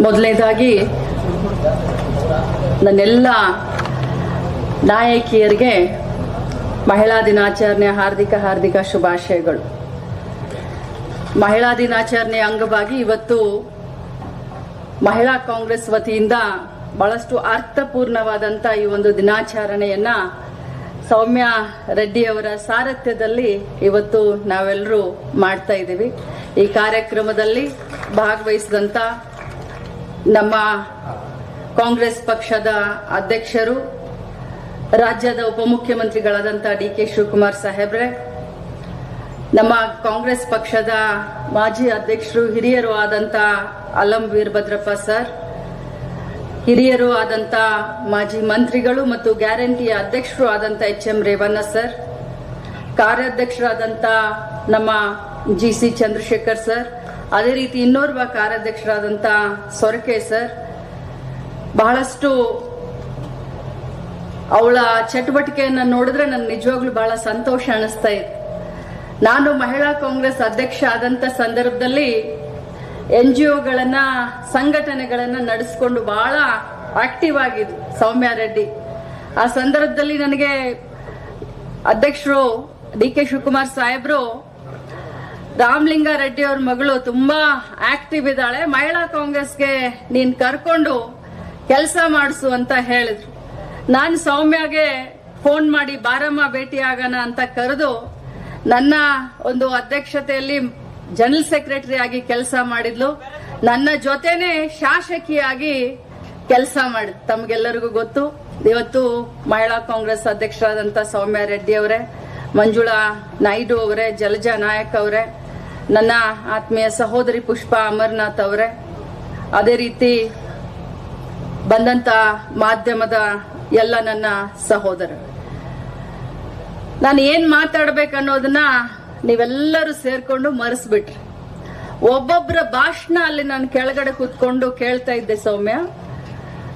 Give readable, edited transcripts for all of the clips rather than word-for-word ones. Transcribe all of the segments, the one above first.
ಮೊದಲನೇದಾಗಿ ನನ್ನೆಲ್ಲ ನಾಯಕಿಯರಿಗೆ ಮಹಿಳಾ ದಿನಾಚರಣೆಯ ಹಾರ್ದಿಕ ಶುಭಾಶಯಗಳು. ಮಹಿಳಾ ದಿನಾಚರಣೆಯ ಅಂಗವಾಗಿ ಇವತ್ತು ಮಹಿಳಾ ಕಾಂಗ್ರೆಸ್ ವತಿಯಿಂದ ಬಹಳಷ್ಟು ಅರ್ಥಪೂರ್ಣವಾದಂಥ ಈ ಒಂದು ದಿನಾಚರಣೆಯನ್ನ ಸೌಮ್ಯ ರೆಡ್ಡಿ ಅವರ ಸಾರಥ್ಯದಲ್ಲಿ ಇವತ್ತು ನಾವೆಲ್ಲರೂ ಮಾಡ್ತಾ ಇದ್ದೀವಿ. ಈ ಕಾರ್ಯಕ್ರಮದಲ್ಲಿ ಭಾಗವಹಿಸಿದಂಥ ನಮ್ಮ ಕಾಂಗ್ರೆಸ್ ಪಕ್ಷದ ಅಧ್ಯಕ್ಷರು, ರಾಜ್ಯದ ಉಪಮುಖ್ಯಮಂತ್ರಿಗಳಾದಂಥ ಡಿ ಕೆ ಶಿವಕುಮಾರ್ ಸಾಹೇಬ್ರೆ, ನಮ್ಮ ಕಾಂಗ್ರೆಸ್ ಪಕ್ಷದ ಮಾಜಿ ಅಧ್ಯಕ್ಷರು ಹಿರಿಯರು ಆದಂಥ ಅಲಂ ವೀರಭದ್ರಪ್ಪ ಸರ್, ಹಿರಿಯರು ಆದಂಥ ಮಾಜಿ ಮಂತ್ರಿಗಳು ಮತ್ತು ಗ್ಯಾರಂಟಿಯ ಅಧ್ಯಕ್ಷರು ಆದಂಥ ಎಚ್.ಎಂ. ರೇವಣ್ಣ ಸರ್, ಕಾರ್ಯಾಧ್ಯಕ್ಷರಾದಂಥ ನಮ್ಮ ಜಿ.ಸಿ. ಚಂದ್ರಶೇಖರ್ ಸರ್, ಅದೇ ರೀತಿ ಇನ್ನೋರ್ವ ಕಾರ್ಯಾಧ್ಯಕ್ಷರಾದಂಥ ಸೊರಕೆ ಸರ್, ಬಹಳಷ್ಟು ಅವಳ ಚಟುವಟಿಕೆಯನ್ನು ನೋಡಿದ್ರೆ ನನ್ಗೆ ನಿಜವಾಗ್ಲೂ ಬಹಳ ಸಂತೋಷ ಅನಿಸ್ತಾ ಇದೆ. ನಾನು ಮಹಿಳಾ ಕಾಂಗ್ರೆಸ್ ಅಧ್ಯಕ್ಷ ಆದಂತ ಸಂದರ್ಭದಲ್ಲಿ NGOಗಳನ್ನ ಸಂಘಟನೆಗಳನ್ನ ನಡೆಸಿಕೊಂಡು ಬಹಳ ಆಕ್ಟಿವ್ ಆಗಿದ್ರು ಸೌಮ್ಯ ರೆಡ್ಡಿ. ಆ ಸಂದರ್ಭದಲ್ಲಿ ನನಗೆ ಅಧ್ಯಕ್ಷರು ಡಿ ಕೆ ಶಿವಕುಮಾರ್ ಸಾಹೇಬ್ರು ರಾಮಲಿಂಗ ರೆಡ್ಡಿ ಅವ್ರ ಮಗಳು ತುಂಬಾ ಆಕ್ಟಿವ್ ಇದ್ದಾಳೆ, ಮಹಿಳಾ ಕಾಂಗ್ರೆಸ್ಗೆ ನೀನ್ ಕರ್ಕೊಂಡು ಕೆಲಸ ಮಾಡಿಸು ಅಂತ ಹೇಳಿದ್ರು. ನಾನು ಸೌಮ್ಯಗೆ ಫೋನ್ ಮಾಡಿ ಬಾರಮ್ಮ ಭೇಟಿ ಆಗೋಣ ಅಂತ ಕರೆದು ನನ್ನ ಒಂದು ಅಧ್ಯಕ್ಷತೆಯಲ್ಲಿ ಜನರಲ್ ಸೆಕ್ರೆಟರಿ ಆಗಿ ಕೆಲಸ ಮಾಡಿದ್ಲು. ನನ್ನ ಜೊತೆನೆ ಶಾಸಕಿಯಾಗಿ ಕೆಲಸ ಮಾಡಿದ್. ತಮ್ಗೆಲ್ಲರಿಗೂ ಗೊತ್ತು, ಇವತ್ತು ಮಹಿಳಾ ಕಾಂಗ್ರೆಸ್ ಅಧ್ಯಕ್ಷರಾದಂಥ ಸೌಮ್ಯ ರೆಡ್ಡಿ ಅವರೇ, ಮಂಜುಳಾ ನಾಯ್ಡು ಅವರೇ, ಜಲಜಾ ನಾಯಕ್ ಅವರೇ, ನನ್ನ ಆತ್ಮೀಯ ಸಹೋದರಿ ಪುಷ್ಪಾ ಅಮರ್ನಾಥ್ ಅವರೇ, ಅದೇ ರೀತಿ ಬಂದಂತ ಮಾಧ್ಯಮದ ಎಲ್ಲ ನನ್ನ ಸಹೋದರರು. ನಾನು ಏನ್ ಮಾತಾಡ್ಬೇಕನ್ನೋದನ್ನ ನೀವೆಲ್ಲರೂ ಸೇರ್ಕೊಂಡು ಮರೆಸ್ಬಿಟ್ರಿ. ಒಬ್ಬೊಬ್ಬರ ಭಾಷಣ ಅಲ್ಲಿ ನಾನು ಕೆಳಗಡೆ ಕೂತ್ಕೊಂಡು ಕೇಳ್ತಾ ಇದ್ದೆ. Soumya,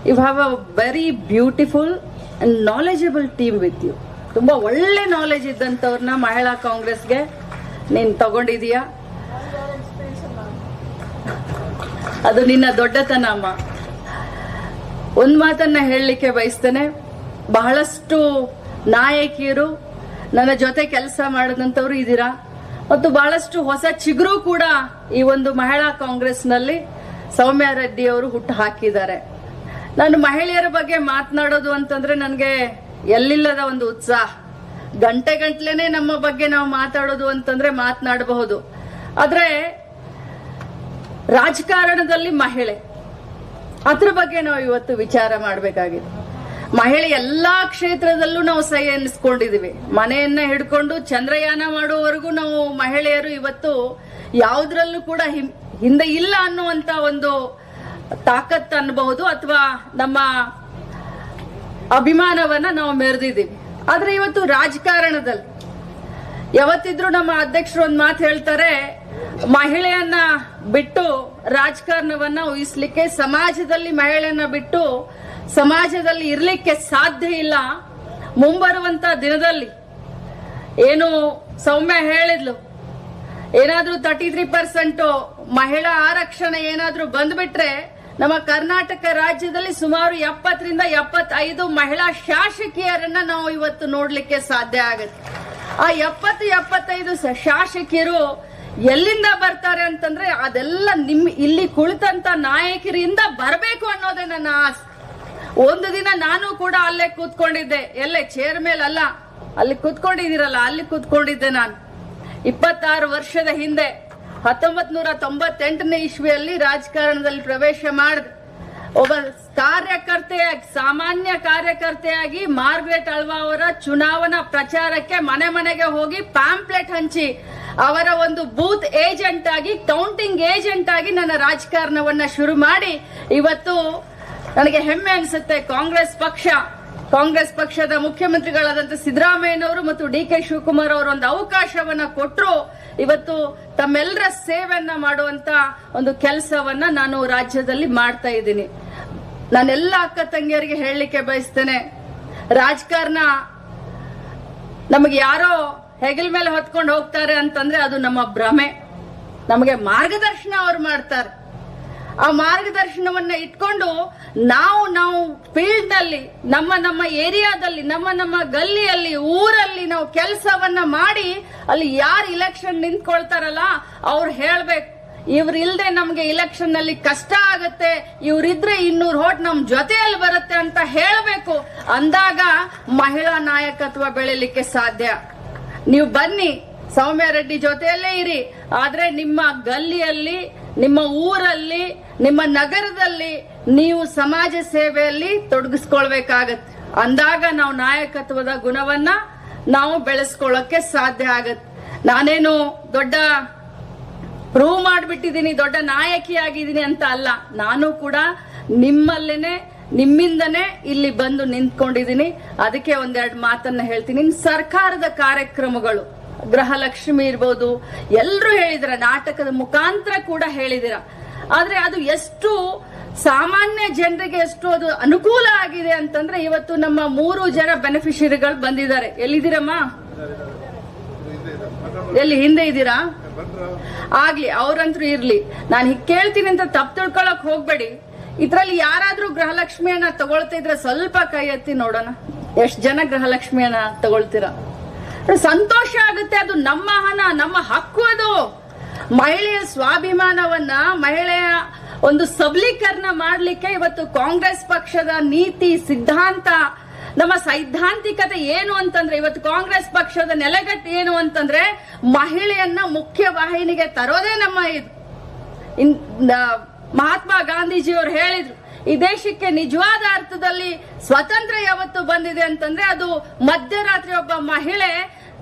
you have a very beautiful and knowledgeable team with you. ತುಂಬಾ ಒಳ್ಳೆ ನಾಲೆಜ್ ಇದ್ದಂಥವ್ರನ್ನ ಮಹಿಳಾ ಕಾಂಗ್ರೆಸ್ಗೆ ನೀನ್ ತಗೊಂಡಿದೀಯ. ಅದು ನಿನ್ನ ದೊಡ್ಡತನ ಅಮ್ಮ. ಒಂದ್ ಮಾತನ್ನ ಹೇಳಲಿಕ್ಕೆ ಬಯಸ್ತೇನೆ, ಬಹಳಷ್ಟು ನಾಯಕಿಯರು ನನ್ನ ಜೊತೆ ಕೆಲಸ ಮಾಡಿದಂಥವ್ರು ಇದ್ದೀರಾ ಮತ್ತು ಬಹಳಷ್ಟು ಹೊಸ ಚಿಗುರು ಕೂಡ ಈ ಒಂದು ಮಹಿಳಾ ಕಾಂಗ್ರೆಸ್ನಲ್ಲಿ ಸೌಮ್ಯ ರೆಡ್ಡಿ ಅವರು ಹುಟ್ಟು ಹಾಕಿದ್ದಾರೆ. ನಾನು ಮಹಿಳೆಯರ ಬಗ್ಗೆ ಮಾತನಾಡೋದು ಅಂತಂದ್ರೆ ನನಗೆ ಎಲ್ಲಿಲ್ಲದ ಒಂದು ಉತ್ಸಾಹ. ಗಂಟೆಗಂಟ್ಲೆನೆ ನಮ್ಮ ಬಗ್ಗೆ ನಾವು ಮಾತಾಡೋದು ಅಂತಂದ್ರೆ ಮಾತನಾಡಬಹುದು. ಆದ್ರೆ ರಾಜಕಾರಣದಲ್ಲಿ ಮಹಿಳೆ, ಅದ್ರ ಬಗ್ಗೆ ನಾವು ಇವತ್ತು ವಿಚಾರ ಮಾಡಬೇಕಾಗಿದೆ. ಮಹಿಳೆ ಎಲ್ಲಾ ಕ್ಷೇತ್ರದಲ್ಲೂ ನಾವು ಸೈ ಎನ್ನಿಸ್ಕೊಂಡಿದೀವಿ. ಮನೆಯನ್ನ ಹಿಡ್ಕೊಂಡು ಚಂದ್ರಯಾನ ಮಾಡುವವರೆಗೂ ನಾವು ಮಹಿಳೆಯರು ಇವತ್ತು ಯಾವುದ್ರಲ್ಲೂ ಕೂಡ ಹಿಂದೆ ಇಲ್ಲ ಅನ್ನುವಂತ ಒಂದು ತಾಕತ್ ಅನ್ಬಹುದು, ಅಥವಾ ನಮ್ಮ ಅಭಿಮಾನವನ್ನ ನಾವು ಮೆರೆದಿದ್ದೀವಿ. ಆದ್ರೆ ಇವತ್ತು ರಾಜಕಾರಣದಲ್ಲಿ ಯಾವತ್ತಿದ್ರು ನಮ್ಮ ಅಧ್ಯಕ್ಷರು ಒಂದ್ ಮಾತು ಹೇಳ್ತಾರೆ, ಮಹಿಳೆಯನ್ನ ಬಿಟ್ಟು ರಾಜಕಾರಣವನ್ನ ಊಹಿಸ್ಲಿಕ್ಕೆ, ಸಮಾಜದಲ್ಲಿ ಮಹಿಳೆಯನ್ನ ಬಿಟ್ಟು ಸಮಾಜದಲ್ಲಿ ಇರ್ಲಿಕ್ಕೆ ಸಾಧ್ಯ ಇಲ್ಲ. ಮುಂಬರುವಂತ ದಿನದಲ್ಲಿ ಏನು ಸೌಮ್ಯ ಹೇಳಿದ್ಲು, ಏನಾದ್ರೂ 33% ಮಹಿಳಾ ಆರಕ್ಷಣೆ ಏನಾದ್ರೂ ಬಂದ್ಬಿಟ್ರೆ ನಮ್ಮ ಕರ್ನಾಟಕ ರಾಜ್ಯದಲ್ಲಿ ಸುಮಾರು 70ರಿಂದ 75 ಮಹಿಳಾ ಶಾಸಕಿಯರನ್ನ ನಾವು ಇವತ್ತು ನೋಡ್ಲಿಕ್ಕೆ ಸಾಧ್ಯ ಆಗುತ್ತೆ. ಆ 70-75 ಶಾಸಕಿಯರು ಎಲ್ಲಿಂದ ಬರ್ತಾರೆ ಅಂತಂದ್ರೆ ಅದೆಲ್ಲ ಇಲ್ಲಿ ಕುಳಿತಂತ ನಾಯಕರಿಂದ ಬರಬೇಕು ಅನ್ನೋದೇ ನನ್ನ ಆಸೆ. ಒಂದು ದಿನ ನಾನು ಕೂಡ ಅಲ್ಲೇ ಕೂತ್ಕೊಂಡಿದ್ದೆ, ಎಲ್ಲೇ ಚೇರ್ ಮೇಲೆ ಅಲ್ಲ, ಅಲ್ಲಿ ಕೂತ್ಕೊಂಡಿದ್ದೀರಲ್ಲ, ಅಲ್ಲಿ ಕೂತ್ಕೊಂಡಿದ್ದೆ ನಾನು 26 ವರ್ಷದ ಹಿಂದೆ 1998ನೇ ಇಸ್ವಿಯಲ್ಲಿ ರಾಜಕಾರಣದಲ್ಲಿ ಪ್ರವೇಶ ಮಾಡಿದೆ. ಒಬ್ಬ ಕಾರ್ಯಕರ್ತೆಯಾಗಿ, ಸಾಮಾನ್ಯ ಕಾರ್ಯಕರ್ತೆಯಾಗಿ ಮಾರ್ಗ್ರೆಟ್ ಅಳ್ವಾ ಅವರ ಚುನಾವಣಾ ಪ್ರಚಾರಕ್ಕೆ ಮನೆ ಮನೆಗೆ ಹೋಗಿ ಪ್ಯಾಂಪ್ಲೆಟ್ ಹಂಚಿ ಅವರ ಒಂದು ಬೂತ್ ಏಜೆಂಟ್ ಆಗಿ, ಕೌಂಟಿಂಗ್ ಏಜೆಂಟ್ ಆಗಿ ನನ್ನ ರಾಜಕಾರಣವನ್ನ ಶುರು ಮಾಡಿ ಇವತ್ತು ನನಗೆ ಹೆಮ್ಮೆ ಅನಿಸುತ್ತೆ. ಕಾಂಗ್ರೆಸ್ ಪಕ್ಷದ ಮುಖ್ಯಮಂತ್ರಿಗಳಾದಂಥ ಸಿದ್ದರಾಮಯ್ಯನವರು ಮತ್ತು ಡಿ ಕೆ ಶಿವಕುಮಾರ್ ಅವರು ಒಂದು ಅವಕಾಶವನ್ನ ಕೊಟ್ಟರು. ಇವತ್ತು ತಮ್ಮೆಲ್ಲರ ಸೇವೆಯನ್ನ ಮಾಡುವಂತ ಒಂದು ಕೆಲಸವನ್ನ ನಾನು ರಾಜ್ಯದಲ್ಲಿ ಮಾಡ್ತಾ ಇದ್ದೀನಿ. ನಾನೆಲ್ಲ ಅಕ್ಕ ತಂಗಿಯರಿಗೆ ಹೇಳಲಿಕ್ಕೆ ಬಯಸ್ತೇನೆ, ರಾಜಕಾರಣ ನಮಗೆ ಯಾರೋ ಹೆಗಲ ಮೇಲೆ ಹೊತ್ಕೊಂಡು ಹೋಗ್ತಾರೆ ಅಂತಂದ್ರೆ ಅದು ನಮ್ಮ ಭ್ರಮೆ. ನಮಗೆ ಮಾರ್ಗದರ್ಶನ ಅವ್ರು ಮಾಡ್ತಾರೆ. ಆ ಮಾರ್ಗದರ್ಶನವನ್ನ ಇಟ್ಕೊಂಡು ನಾವು ಫೀಲ್ಡ್ ನಲ್ಲಿ ನಮ್ಮ ಏರಿಯಾದಲ್ಲಿ ನಮ್ಮ ಗಲ್ಲಿಯಲ್ಲಿ ಊರಲ್ಲಿ ನಾವು ಕೆಲಸವನ್ನ ಮಾಡಿ ಅಲ್ಲಿ ಯಾರು ಇಲೆಕ್ಷನ್ ನಿಂತ್ಕೊಳ್ತಾರಲ್ಲ ಅವ್ರು ಹೇಳ್ಬೇಕು, ಇವ್ರ ಇಲ್ದೆ ನಮ್ಗೆ ಇಲೆಕ್ಷನ್ ನಲ್ಲಿ ಕಷ್ಟ ಆಗತ್ತೆ, ಇವ್ರಿದ್ರೆ 200 ಓಟ್ ನಮ್ ಜೊತೆಯಲ್ಲಿ ಬರುತ್ತೆ ಅಂತ ಹೇಳ್ಬೇಕು. ಅಂದಾಗ ಮಹಿಳಾ ನಾಯಕತ್ವ ಬೆಳಿಲಿಕ್ಕೆ ಸಾಧ್ಯ. ನೀವು ಬನ್ನಿ, ಸೌಮ್ಯ ರೆಡ್ಡಿ ಜೊತೆಯಲ್ಲೇ ಇರಿ, ಆದ್ರೆ ನಿಮ್ಮ ಗಲ್ಲಿಯಲ್ಲಿ, ನಿಮ್ಮ ಊರಲ್ಲಿ, ನಿಮ್ಮ ನಗರದಲ್ಲಿ ನೀವು ಸಮಾಜ ಸೇವೆಯಲ್ಲಿ ತೊಡಗಿಸ್ಕೊಳ್ಬೇಕಾಗತ್ತೆ. ಅಂದಾಗ ನಾವು ನಾಯಕತ್ವದ ಗುಣವನ್ನ ನಾವು ಬೆಳೆಸ್ಕೊಳ್ಳೋಕೆ ಸಾಧ್ಯ ಆಗತ್ತೆ. ನಾನೇನು ದೊಡ್ಡ ಪ್ರೂವ್ ಮಾಡ್ಬಿಟ್ಟಿದ್ದೀನಿ, ದೊಡ್ಡ ನಾಯಕಿ ಆಗಿದ್ದೀನಿ ಅಂತ ಅಲ್ಲ. ನಾನು ಕೂಡ ನಿಮ್ಮಿಂದನೇ ಇಲ್ಲಿ ಬಂದು ನಿಂತ್ಕೊಂಡಿದ್ದೀನಿ. ಅದಕ್ಕೆ ಒಂದೆರಡು ಮಾತನ್ನ ಹೇಳ್ತೀನಿ. ಸರ್ಕಾರದ ಕಾರ್ಯಕ್ರಮಗಳು, ಗೃಹಲಕ್ಷ್ಮಿ ಇರ್ಬೋದು, ಎಲ್ಲರೂ ಹೇಳಿದಿರ, ನಾಟಕದ ಮುಖಾಂತರ ಕೂಡ ಹೇಳಿದಿರ. ಆದ್ರೆ ಅದು ಎಷ್ಟು ಸಾಮಾನ್ಯ ಜನರಿಗೆ ಎಷ್ಟು ಅದು ಅನುಕೂಲ ಆಗಿದೆ ಅಂತಂದ್ರೆ, ಇವತ್ತು ನಮ್ಮ 3 ಜನ ಬೆನಿಫಿಷರಿಗಳು ಬಂದಿದ್ದಾರೆ. ಎಲ್ಲಿದ್ದೀರಮ್ಮ? ಎಲ್ಲಿ ಹಿಂದೆ ಇದ್ದೀರಾ? ಆಗ್ಲಿ, ಅವ್ರಂತ್ರು ಇರ್ಲಿ. ನಾನು ಹೀಗೆ ಕೇಳ್ತೀನಿ ಅಂತ ತಪ್ಪು ತಿಳ್ಕೊಳಕ್ ಹೋಗ್ಬೇಡಿ. ಇದ್ರಲ್ಲಿ ಯಾರಾದ್ರೂ ಗೃಹಲಕ್ಷ್ಮಿಯನ್ನ ತಗೊಳ್ತಾ ಇದ್ರೆ ಸ್ವಲ್ಪ ಕೈ ಎತ್ತಿ ನೋಡೋಣ. ಎಷ್ಟು ಜನ ಗೃಹಲಕ್ಷ್ಮಿಯನ್ನ ತಗೊಳ್ತೀರಾ? ಸಂತೋಷ ಆಗುತ್ತೆ. ಅದು ನಮ್ಮ ಹಣ, ನಮ್ಮ ಹಕ್ಕು. ಅದು ಮಹಿಳೆಯ ಸ್ವಾಭಿಮಾನವನ್ನ, ಮಹಿಳೆಯ ಒಂದು ಸಬಲೀಕರಣ ಮಾಡ್ಲಿಕ್ಕೆ ಇವತ್ತು ಕಾಂಗ್ರೆಸ್ ಪಕ್ಷದ ನೀತಿ ಸಿದ್ಧಾಂತ, ನಮ್ಮ ಸೈದ್ಧಾಂತಿಕತೆ ಏನು ಅಂತಂದ್ರೆ, ಇವತ್ತು ಕಾಂಗ್ರೆಸ್ ಪಕ್ಷದ ನೆಲೆಗಟ್ಟು ಏನು ಅಂತಂದ್ರೆ, ಮಹಿಳೆಯನ್ನ ಮುಖ್ಯ ವಾಹಿನಿಗೆ ತರೋದೇ ನಮ್ಮ ಇದು. ಮಹಾತ್ಮ ಗಾಂಧೀಜಿಯವರು ಹೇಳಿದ್ರು, ಈ ದೇಶಕ್ಕೆ ನಿಜವಾದ ಅರ್ಥದಲ್ಲಿ ಸ್ವತಂತ್ರ ಯಾವತ್ತು ಬಂದಿದೆ ಅಂತಂದ್ರೆ ಅದು ಮಧ್ಯರಾತ್ರಿ ಒಬ್ಬ ಮಹಿಳೆ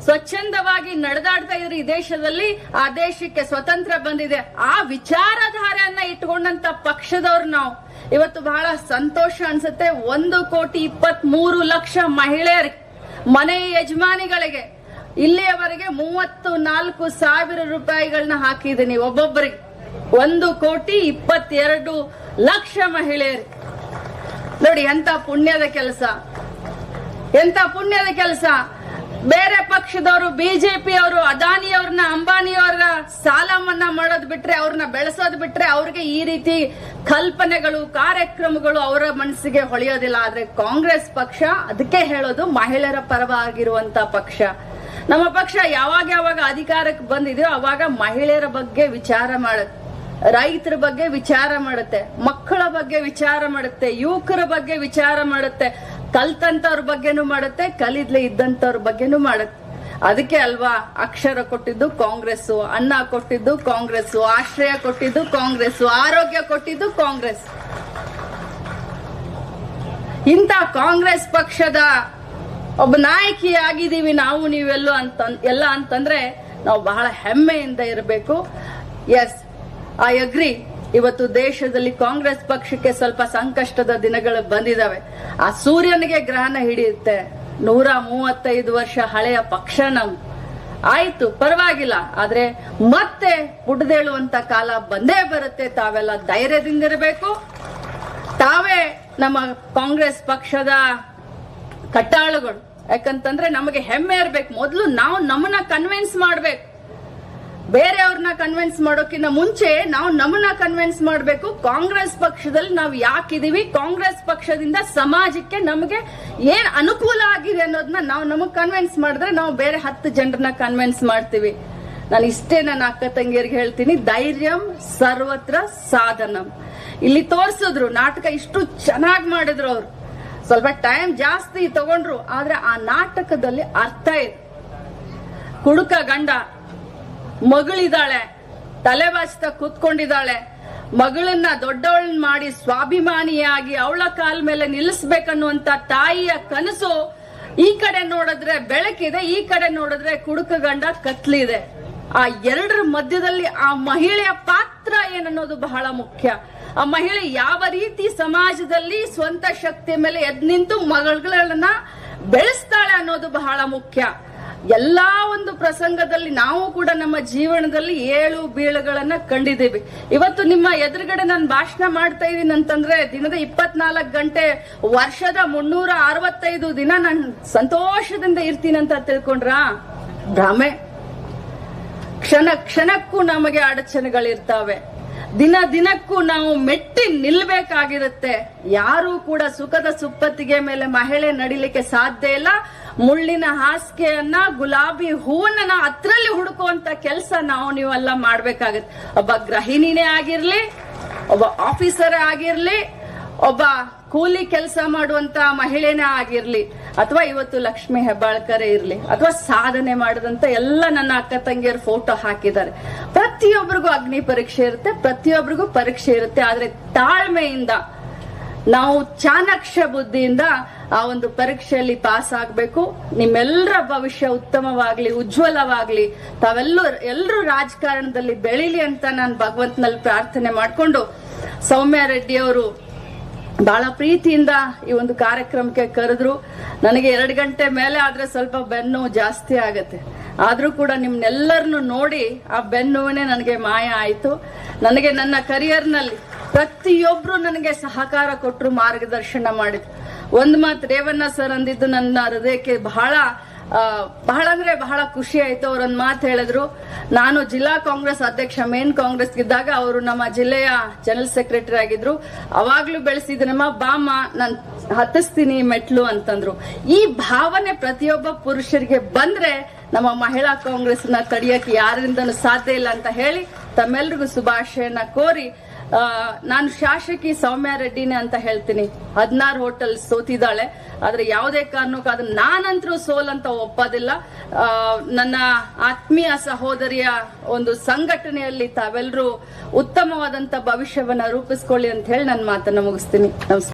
ಸ್ವಚ್ಛಂದವಾಗಿ ನಡೆದಾಡ್ತಾ ಇದ್ರೆ ಈ ದೇಶದಲ್ಲಿ ಆ ದೇಶಕ್ಕೆ ಸ್ವತಂತ್ರ ಬಂದಿದೆ. ಆ ವಿಚಾರಧಾರೆಯನ್ನ ಇಟ್ಕೊಂಡಂತ ಪಕ್ಷದವ್ರು ನಾವು. ಇವತ್ತು ಬಹಳ ಸಂತೋಷ ಅನ್ಸುತ್ತೆ. 1,23,00,000 ಮಹಿಳೆಯರಿಗೆ, ಮನೆ ಯಜಮಾನಿಗಳಿಗೆ ಇಲ್ಲಿಯವರೆಗೆ 34,000 ರೂಪಾಯಿಗಳನ್ನ ಹಾಕಿದ್ದೀನಿ ಒಬ್ಬೊಬ್ಬರಿಗೆ. 1,22,00,000 ಮಹಿಳೆಯರಿಗೆ. ನೋಡಿ ಎಂತ ಪುಣ್ಯದ ಕೆಲಸ, ಎಂತ ಪುಣ್ಯದ ಕೆಲಸ. ಬೇರೆ ಪಕ್ಷದವರು, ಬಿಜೆಪಿ ಅವರು, ಅದಾನಿಯವ್ರನ್ನ, ಅಂಬಾನಿಯವ್ರ ಸಾಲ ಮನ್ನಾ ಮಾಡೋದ್ ಬಿಟ್ರೆ, ಅವ್ರನ್ನ ಬೆಳೆಸೋದ್ ಬಿಟ್ರೆ ಅವ್ರಿಗೆ ಈ ರೀತಿ ಕಲ್ಪನೆಗಳು, ಕಾರ್ಯಕ್ರಮಗಳು ಅವರ ಮನಸ್ಸಿಗೆ ಹೊಳೆಯೋದಿಲ್ಲ. ಆದ್ರೆ ಕಾಂಗ್ರೆಸ್ ಪಕ್ಷ, ಅದಕ್ಕೆ ಹೇಳೋದು ಮಹಿಳೆಯರ ಪರವಾಗಿರುವಂತ ಪಕ್ಷ. ನಮ್ಮ ಪಕ್ಷ ಯಾವಾಗ ಅಧಿಕಾರಕ್ಕೆ ಬಂದಿದೆಯೋ ಅವಾಗ ಮಹಿಳೆಯರ ಬಗ್ಗೆ ವಿಚಾರ ಮಾಡುತ್ತೆ, ರೈತರ ಬಗ್ಗೆ ವಿಚಾರ ಮಾಡುತ್ತೆ, ಮಕ್ಕಳ ಬಗ್ಗೆ ವಿಚಾರ ಮಾಡುತ್ತೆ, ಯುವಕರ ಬಗ್ಗೆ ವಿಚಾರ ಮಾಡುತ್ತೆ, ಕಲ್ತಂತವ್ರ ಬಗ್ಗೆನೂ ಮಾಡುತ್ತೆ, ಕಲಿದ್ಲೆ ಇದ್ದಂತವ್ರ ಬಗ್ಗೆನೂ ಮಾಡುತ್ತೆ. ಅದಕ್ಕೆ ಅಲ್ವಾ ಅಕ್ಷರ ಕೊಟ್ಟಿದ್ದು ಕಾಂಗ್ರೆಸ್, ಅನ್ನ ಕೊಟ್ಟಿದ್ದು ಕಾಂಗ್ರೆಸ್, ಆಶ್ರಯ ಕೊಟ್ಟಿದ್ದು ಕಾಂಗ್ರೆಸ್, ಆರೋಗ್ಯ ಕೊಟ್ಟಿದ್ದು ಕಾಂಗ್ರೆಸ್. ಇಂಥ ಕಾಂಗ್ರೆಸ್ ಪಕ್ಷದ ಒಬ್ಬ ನಾಯಕಿ ಆಗಿದ್ದೀವಿ ನಾವು ನೀವೆಲ್ಲೋ ಎಲ್ಲ ಅಂತಂದ್ರೆ ನಾವು ಬಹಳ ಹೆಮ್ಮೆಯಿಂದ ಇರಬೇಕು. Yes, I agree. ಇವತ್ತು ದೇಶದಲ್ಲಿ ಕಾಂಗ್ರೆಸ್ ಪಕ್ಷಕ್ಕೆ ಸ್ವಲ್ಪ ಸಂಕಷ್ಟದ ದಿನಗಳು ಬಂದಿದಾವೆ. ಆ ಸೂರ್ಯನಿಗೆ ಗ್ರಹಣ ಹಿಡಿಯುತ್ತೆ. 135 ವರ್ಷ ಹಳೆಯ ಪಕ್ಷ ನಮ್ ಆಯ್ತು, ಪರವಾಗಿಲ್ಲ. ಆದ್ರೆ ಮತ್ತೆ ಪುಡ್ದೇಳುವಂತ ಕಾಲ ಬಂದೇ ಬರುತ್ತೆ. ತಾವೆಲ್ಲ ಧೈರ್ಯದಿಂದಿರಬೇಕು. ತಾವೇ ನಮ್ಮ ಕಾಂಗ್ರೆಸ್ ಪಕ್ಷದ ಕಟ್ಟಾಳುಗಳು. ಯಾಕಂತಂದ್ರೆ ನಮಗೆ ಹೆಮ್ಮೆ ಇರ್ಬೇಕು. ಮೊದಲು ನಾವು ನಮ್ಮನ್ನ ಕನ್ವಿನ್ಸ್ ಮಾಡ್ಬೇಕು. ಬೇರೆಯವ್ರನ್ನ ಕನ್ವಿನ್ಸ್ ಮಾಡೋಕ್ಕಿಂತ ಮುಂಚೆ ನಾವು ನಮ್ಮನ್ನ ಕನ್ವಿನ್ಸ್ ಮಾಡಬೇಕು. ಕಾಂಗ್ರೆಸ್ ಪಕ್ಷದಲ್ಲಿ ನಾವು ಯಾಕಿದೀವಿ, ಕಾಂಗ್ರೆಸ್ ಪಕ್ಷದಿಂದ ಸಮಾಜಕ್ಕೆ ನಮಗೆ ಏನ್ ಅನುಕೂಲ ಆಗಿದೆ ಅನ್ನೋದನ್ನ ನಾವು ನಮಗ್ ಕನ್ವಿನ್ಸ್ ಮಾಡಿದ್ರೆ ನಾವು ಬೇರೆ 10 ಜನರನ್ನ ಕನ್ವಿನ್ಸ್ ಮಾಡ್ತೀವಿ. ನಾನು ಇಷ್ಟೇ ನನ್ನ ಅಕ್ಕ ತಂಗಿಯರಿಗೆ ಹೇಳ್ತೀನಿ, ಧೈರ್ಯಂ ಸರ್ವತ್ರ ಸಾಧನಂ. ಇಲ್ಲಿ ತೋರ್ಸಿದ್ರು ನಾಟಕ, ಇಷ್ಟು ಚೆನ್ನಾಗಿ ಮಾಡಿದ್ರು ಅವ್ರು. ಸ್ವಲ್ಪ ಟೈಮ್ ಜಾಸ್ತಿ ತಗೊಂಡ್ರು, ಆದ್ರೆ ಆ ನಾಟಕದಲ್ಲಿ ಅರ್ಥ ಇದೆ. ಕುಡುಕ ಗಂಡ, ಮಗಳಿದ್ದಾಳೆ, ತಲೆ ಬಾಚ್ತಾ ಕೂತ್ಕೊಂಡಿದ್ದಾಳೆ. ಮಗಳನ್ನ ದೊಡ್ಡವಳನ್ನ ಮಾಡಿ ಸ್ವಾಭಿಮಾನಿಯಾಗಿ ಅವಳ ಕಾಲ ಮೇಲೆ ನಿಲ್ಲಿಸ್ಬೇಕನ್ನುವಂತ ತಾಯಿಯ ಕನಸು. ಈ ಕಡೆ ನೋಡಿದ್ರೆ ಬೆಳಕಿದೆ, ಈ ಕಡೆ ನೋಡಿದ್ರೆ ಕುಡುಕ ಗಂಡ ಕತ್ಲಿದೆ. ಆ ಎರಡರ ಮಧ್ಯದಲ್ಲಿ ಆ ಮಹಿಳೆಯ ಪಾತ್ರ ಏನನ್ನೋದು ಬಹಳ ಮುಖ್ಯ. ಆ ಮಹಿಳೆ ಯಾವ ರೀತಿ ಸಮಾಜದಲ್ಲಿ ಸ್ವಂತ ಶಕ್ತಿಯ ಮೇಲೆ ಎದ್ ನಿಂತು ಮಗಳನ್ನ ಬೆಳೆಸ್ತಾಳೆ ಅನ್ನೋದು ಬಹಳ ಮುಖ್ಯ. ಎಲ್ಲಾ ಒಂದು ಪ್ರಸಂಗದಲ್ಲಿ ನಾವು ಕೂಡ ನಮ್ಮ ಜೀವನದಲ್ಲಿ ಏಳು ಬೀಳುಗಳನ್ನ ಕಂಡಿದ್ದೀವಿ. ಇವತ್ತು ನಿಮ್ಮ ಎದುರುಗಡೆ ನಾನು ಭಾಷಣ ಮಾಡ್ತಾ ಇದ್ದೀನಿ ಅಂತಂದ್ರೆ ದಿನದ 24 ಗಂಟೆ, ವರ್ಷದ 365 ದಿನ ನಾನು ಸಂತೋಷದಿಂದ ಇರ್ತೀನಿ ಅಂತ ತಿಳ್ಕೊಂಡ್ರ? ಭ್ರಮೆ. ಕ್ಷಣ ಕ್ಷಣಕ್ಕೂ ನಮಗೆ ಅಡಚಣೆಗಳಿರ್ತಾವೆ. ದಿನ ದಿನಕ್ಕೂ ನಾವು ಮೆಟ್ಟಿ ನಿಲ್ಬೇಕಾಗಿರುತ್ತೆ. ಯಾರೂ ಕೂಡ ಸುಖದ ಸುಪ್ಪತ್ತಿಗೆ ಮೇಲೆ ಮಹಿಳೆ ನಡಿಲಿಕ್ಕೆ ಸಾಧ್ಯ ಇಲ್ಲ. ಮುಳ್ಳಿನ ಹಾಸಿಗೆಯನ್ನ, ಗುಲಾಬಿ ಹೂವನ್ನ ಹತ್ರಲ್ಲಿ ಹುಡುಕುವಂತ ಕೆಲಸ ನೀವೆಲ್ಲ ಮಾಡ್ಬೇಕಾಗತ್ತೆ. ಒಬ್ಬ ಗೃಹಿಣಿನೇ ಆಗಿರ್ಲಿ, ಒಬ್ಬ ಆಫೀಸರ್ ಆಗಿರ್ಲಿ, ಒಬ್ಬ ಕೂಲಿ ಕೆಲಸ ಮಾಡುವಂತ ಮಹಿಳೆನೇ ಆಗಿರ್ಲಿ, ಅಥವಾ ಇವತ್ತು ಲಕ್ಷ್ಮಿ ಹೆಬ್ಬಾಳ್ಕರೇ ಇರ್ಲಿ, ಅಥವಾ ಸಾಧನೆ ಮಾಡಿದಂತ ಎಲ್ಲ ನನ್ನ ಅಕ್ಕ ತಂಗಿಯರ ಫೋಟೋ ಹಾಕಿದ್ದಾರೆ. ಪ್ರತಿಯೊಬ್ಬರಿಗೂ ಅಗ್ನಿ ಪರೀಕ್ಷೆ ಇರುತ್ತೆ, ಪ್ರತಿಯೊಬ್ಬರಿಗೂ ಪರೀಕ್ಷೆ ಇರುತ್ತೆ. ಆದ್ರೆ ತಾಳ್ಮೆಯಿಂದ ನಾವು ಚಾಣಾಕ್ಷ ಬುದ್ಧಿಯಿಂದ ಆ ಒಂದು ಪರೀಕ್ಷೆಯಲ್ಲಿ ಪಾಸ್ ಆಗ್ಬೇಕು. ನಿಮ್ಮೆಲ್ಲರ ಭವಿಷ್ಯ ಉತ್ತಮವಾಗ್ಲಿ, ಉಜ್ವಲವಾಗ್ಲಿ, ತಾವೆಲ್ಲರೂ ರಾಜಕಾರಣದಲ್ಲಿ ಬೆಳಿಲಿ ಅಂತ ನಾನು ಭಗವಂತನಲ್ಲಿ ಪ್ರಾರ್ಥನೆ ಮಾಡ್ಕೊಂಡು, ಸೌಮ್ಯ ರೆಡ್ಡಿ ಅವರು ಬಹಳ ಪ್ರೀತಿಯಿಂದ ಈ ಒಂದು ಕಾರ್ಯಕ್ರಮಕ್ಕೆ ಕರೆದ್ರು. ನನಗೆ 2 ಗಂಟೆ ಮೇಲೆ ಆದ್ರೆ ಸ್ವಲ್ಪ ಬೆನ್ನು ಜಾಸ್ತಿ ಆಗತ್ತೆ. ಆದ್ರೂ ಕೂಡ ನಿಮ್ನೆಲ್ಲರನ್ನು ನೋಡಿ ಆ ಬೆನ್ನುವೇ ನನಗೆ ಮಾಯ ಆಯ್ತು. ನನಗೆ ನನ್ನ ಕರಿಯರ್ನಲ್ಲಿ ಪ್ರತಿಯೊಬ್ರು ನನಗೆ ಸಹಕಾರ ಕೊಟ್ಟರು, ಮಾರ್ಗದರ್ಶನ ಮಾಡಿದ್ರು. ಒಂದ್ ಮಾತು ರೇವಣ್ಣ ಸರ್ ಅಂದಿದ್ದು ನನ್ನ ಹೃದಯಕ್ಕೆ ಬಹಳ ಅಂದ್ರೆ ಬಹಳ ಖುಷಿ ಆಯ್ತು. ಅವರೊಂದ್ ಮಾತು ಹೇಳಿದ್ರು. ನಾನು ಜಿಲ್ಲಾ ಕಾಂಗ್ರೆಸ್ ಅಧ್ಯಕ್ಷ, ಮೇನ್ ಕಾಂಗ್ರೆಸ್ ಇದ್ದಾಗ ಅವರು ನಮ್ಮ ಜಿಲ್ಲೆಯ ಜನರಲ್ ಸೆಕ್ರೆಟರಿ ಆಗಿದ್ರು. ಅವಾಗ್ಲೂ ಬೆಳೆಸಿದ್ರಮ್ಮ, ಬಾಮ್ಮ ನಾನು ಹತ್ತಿಸ್ತೀನಿ ಮೆಟ್ಲು ಅಂತಂದ್ರು. ಈ ಭಾವನೆ ಪ್ರತಿಯೊಬ್ಬ ಪುರುಷರಿಗೆ ಬಂದ್ರೆ ನಮ್ಮ ಮಹಿಳಾ ಕಾಂಗ್ರೆಸ್ ನ ತಡೆಯಕ್ಕೆ ಯಾರಿಂದನೂ ಸಾಧ್ಯ ಇಲ್ಲ ಅಂತ ಹೇಳಿ ತಮ್ಮೆಲ್ರಿಗೂ ಶುಭಾಶಯನ ಕೋರಿ, ನಾನು ಶಾಸಕಿ ಸೌಮ್ಯ ರೆಡ್ಡಿನೇ ಅಂತ ಹೇಳ್ತೀನಿ. 16 ಹೋಟೆಲ್ ಸೋತಿದ್ದಾಳೆ, ಆದ್ರೆ ಯಾವುದೇ ಕಾರಣಕ್ಕೂ ಅದನ್ನ ನಾನಂತರೂ ಸೋಲಂತ ಒಪ್ಪೋದಿಲ್ಲ. ನನ್ನ ಆತ್ಮೀಯ ಸಹೋದರಿಯ ಒಂದು ಸಂಘಟನೆಯಲ್ಲಿ ತಾವೆಲ್ಲರೂ ಉತ್ತಮವಾದಂತ ಭವಿಷ್ಯವನ್ನ ರೂಪಿಸ್ಕೊಳ್ಳಿ ಅಂತ ಹೇಳಿ ನನ್ನ ಮಾತನ್ನ ಮುಗಿಸ್ತೀನಿ. ನಮಸ್ಕಾರ.